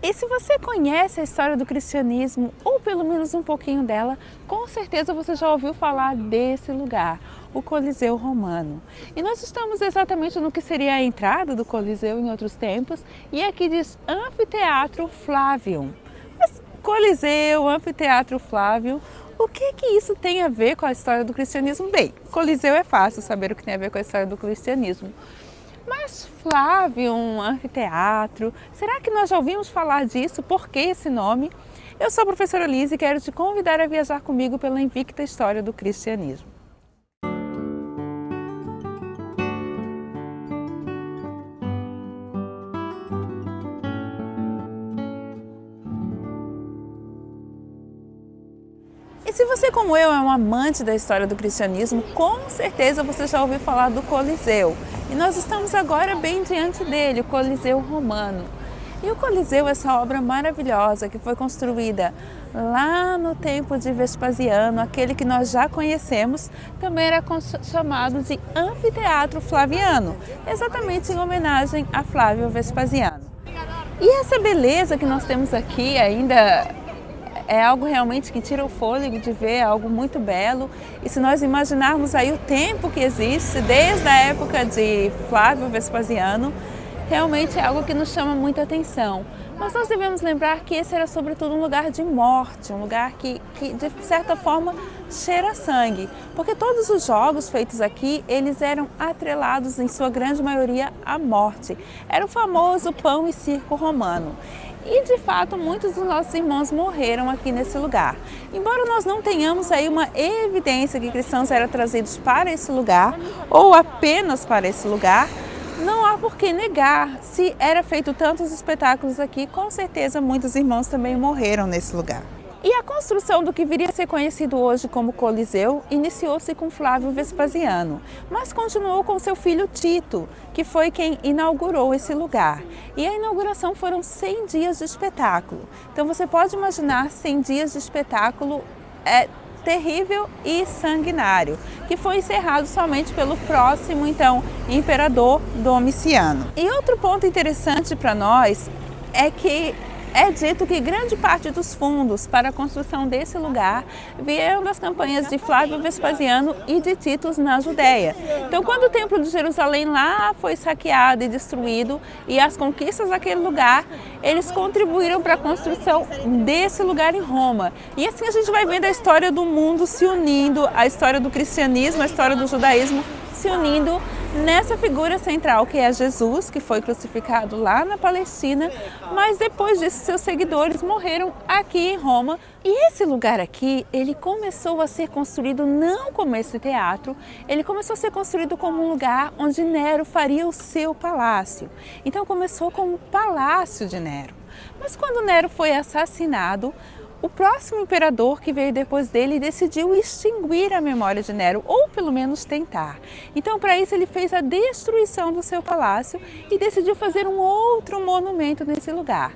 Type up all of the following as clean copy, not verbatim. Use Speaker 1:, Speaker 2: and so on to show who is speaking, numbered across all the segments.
Speaker 1: E se você conhece a história do cristianismo, ou pelo menos um pouquinho dela, com certeza você já ouviu falar desse lugar, o Coliseu Romano. E nós estamos exatamente no que seria a entrada do Coliseu em outros tempos, e aqui diz Anfiteatro Flavium. Mas Coliseu, Anfiteatro Flavium, o que isso tem a ver com a história do cristianismo? Bem, Coliseu é fácil saber o que tem a ver com a história do cristianismo. Mas Flavium, anfiteatro, será que nós já ouvimos falar disso? Por que esse nome? Eu sou a professora Liz e quero te convidar a viajar comigo pela invicta história do cristianismo. E se você, como eu, é um amante da história do cristianismo, com certeza você já ouviu falar do Coliseu. E nós estamos agora bem diante dele, o Coliseu Romano. E o Coliseu é essa obra maravilhosa que foi construída lá no tempo de Vespasiano, aquele que nós já conhecemos, também era chamado de Anfiteatro Flaviano, exatamente em homenagem a Flávio Vespasiano. E essa beleza que nós temos aqui ainda é algo realmente que tira o fôlego de ver, é algo muito belo. E se nós imaginarmos aí o tempo que existe, desde a época de Flávio Vespasiano, realmente é algo que nos chama muita atenção. Mas nós devemos lembrar que esse era sobretudo um lugar de morte, um lugar que de certa forma cheira sangue. Porque todos os jogos feitos aqui, eles eram atrelados em sua grande maioria à morte. Era o famoso pão e circo romano. E de fato muitos dos nossos irmãos morreram aqui nesse lugar. Embora nós não tenhamos aí uma evidência que cristãos eram trazidos para esse lugar ou apenas para esse lugar, não há por que negar. Se era feito tantos espetáculos aqui, com certeza muitos irmãos também morreram nesse lugar. E a construção do que viria a ser conhecido hoje como Coliseu iniciou-se com Flávio Vespasiano, mas continuou com seu filho Tito, que foi quem inaugurou esse lugar. E a inauguração foram 100 dias de espetáculo. Então você pode imaginar 100 dias de espetáculo terrível e sanguinário, que foi encerrado somente pelo próximo, então, imperador Domiciano. E outro ponto interessante para nós é que é dito que grande parte dos fundos para a construção desse lugar vieram das campanhas de Flávio Vespasiano e de Tito na Judéia. Então, quando o Templo de Jerusalém lá foi saqueado e destruído e as conquistas daquele lugar, eles contribuíram para a construção desse lugar em Roma. E assim a gente vai vendo a história do mundo se unindo, a história do cristianismo, a história do judaísmo se unindo nessa figura central que é Jesus, que foi crucificado lá na Palestina, mas depois disso seus seguidores morreram aqui em Roma. E esse lugar aqui, ele começou a ser construído não como esse teatro, ele começou a ser construído como um lugar onde Nero faria o seu palácio. Então começou como o Palácio de Nero. Mas quando Nero foi assassinado, o próximo imperador que veio depois dele decidiu extinguir a memória de Nero, ou pelo menos tentar. Então, para isso, ele fez a destruição do seu palácio e decidiu fazer um outro monumento nesse lugar.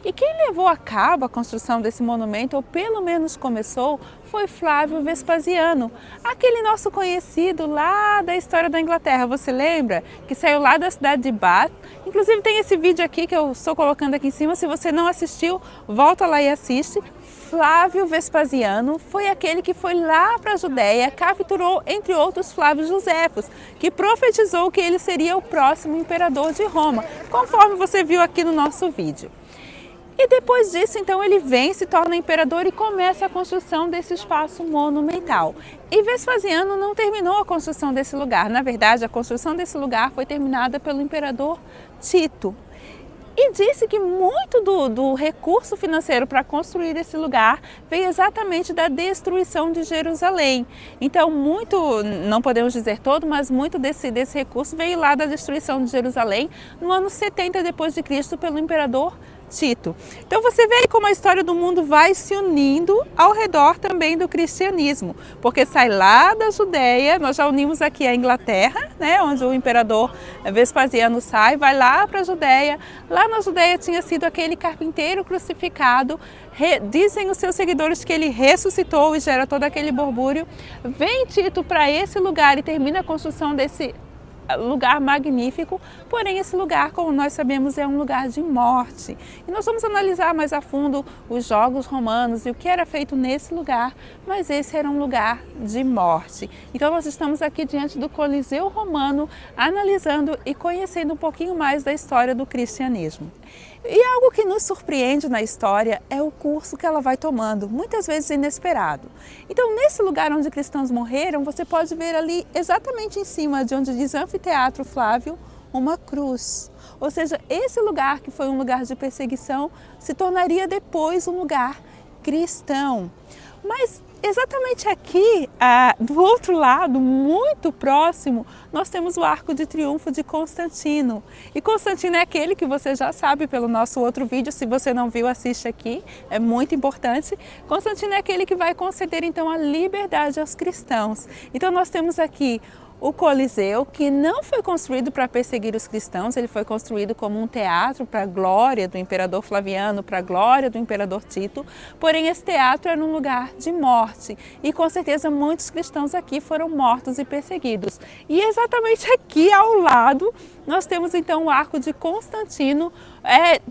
Speaker 1: E quem levou a cabo a construção desse monumento, ou pelo menos começou, foi Flávio Vespasiano, aquele nosso conhecido lá da história da Inglaterra. Você lembra? Que saiu lá da cidade de Bath. Inclusive tem esse vídeo aqui que eu estou colocando aqui em cima. Se você não assistiu, volta lá e assiste. Flávio Vespasiano foi aquele que foi lá para a Judéia, capturou, entre outros, Flávio Josefo, que profetizou que ele seria o próximo imperador de Roma, conforme você viu aqui no nosso vídeo. E depois disso, então, ele vem, se torna imperador e começa a construção desse espaço monumental. E Vespasiano não terminou a construção desse lugar. Na verdade, a construção desse lugar foi terminada pelo imperador Tito. E disse que muito do recurso financeiro para construir esse lugar veio exatamente da destruição de Jerusalém. Então, muito, não podemos dizer todo, mas muito desse recurso veio lá da destruição de Jerusalém no ano 70 depois de Cristo pelo imperador Tito. Então você vê como a história do mundo vai se unindo ao redor também do cristianismo, porque sai lá da Judéia, nós já unimos aqui a Inglaterra, né, onde o imperador Vespasiano sai, vai lá para a Judéia. Lá na Judéia tinha sido aquele carpinteiro crucificado, dizem os seus seguidores que ele ressuscitou e gera todo aquele borbúrio. Vem Tito para esse lugar e termina a construção desse lugar magnífico, porém esse lugar, como nós sabemos, é um lugar de morte. E nós vamos analisar mais a fundo os jogos romanos e o que era feito nesse lugar, mas esse era um lugar de morte. Então nós estamos aqui diante do Coliseu Romano, analisando e conhecendo um pouquinho mais da história do cristianismo. E algo que nos surpreende na história é o curso que ela vai tomando, muitas vezes inesperado. Então, nesse lugar onde cristãos morreram, você pode ver ali, exatamente em cima de onde diz Anfiteatro Flávio, uma cruz. Ou seja, esse lugar que foi um lugar de perseguição se tornaria depois um lugar cristão. Mas exatamente aqui, do outro lado, muito próximo, nós temos o Arco de Triunfo de Constantino. E Constantino é aquele que você já sabe pelo nosso outro vídeo, se você não viu, assiste aqui, é muito importante. Constantino é aquele que vai conceder então a liberdade aos cristãos. Então nós temos aqui o Coliseu, que não foi construído para perseguir os cristãos, ele foi construído como um teatro para a glória do imperador Flaviano, para a glória do imperador Tito, porém esse teatro era um lugar de morte e com certeza muitos cristãos aqui foram mortos e perseguidos. E exatamente aqui ao lado nós temos então o Arco de Constantino,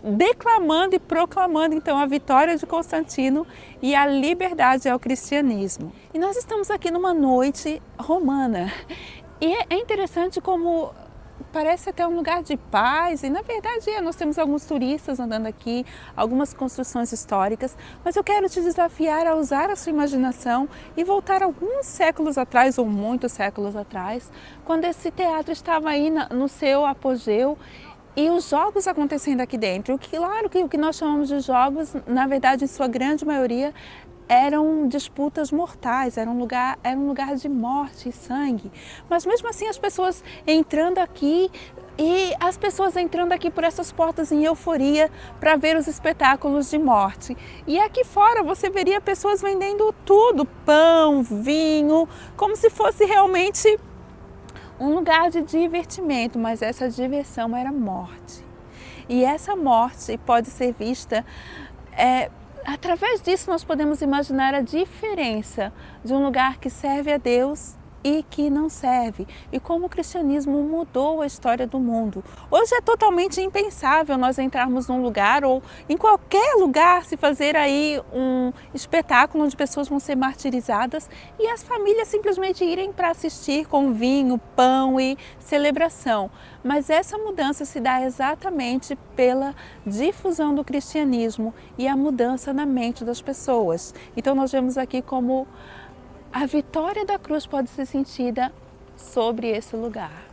Speaker 1: declamando e proclamando então a vitória de Constantino e a liberdade ao cristianismo. E nós estamos aqui numa noite romana. E é interessante como parece até um lugar de paz e na verdade nós temos alguns turistas andando aqui, algumas construções históricas, mas eu quero te desafiar a usar a sua imaginação e voltar alguns séculos atrás ou muitos séculos atrás, quando esse teatro estava aí no seu apogeu e os jogos acontecendo aqui dentro. Claro que o que nós chamamos de jogos, na verdade, em sua grande maioria, eram disputas mortais, era um lugar de morte e sangue. Mas mesmo assim as pessoas entrando aqui por essas portas em euforia para ver os espetáculos de morte. E aqui fora você veria pessoas vendendo tudo, pão, vinho, como se fosse realmente um lugar de divertimento, mas essa diversão era morte. E essa morte pode ser vista através disso nós podemos imaginar a diferença de um lugar que serve a Deus e que não serve, e como o cristianismo mudou a história do mundo. Hoje é totalmente impensável nós entrarmos num lugar ou em qualquer lugar se fazer aí um espetáculo onde pessoas vão ser martirizadas e as famílias simplesmente irem para assistir com vinho, pão e celebração. Mas essa mudança se dá exatamente pela difusão do cristianismo e a mudança na mente das pessoas. Então nós vemos aqui como a vitória da cruz pode ser sentida sobre esse lugar.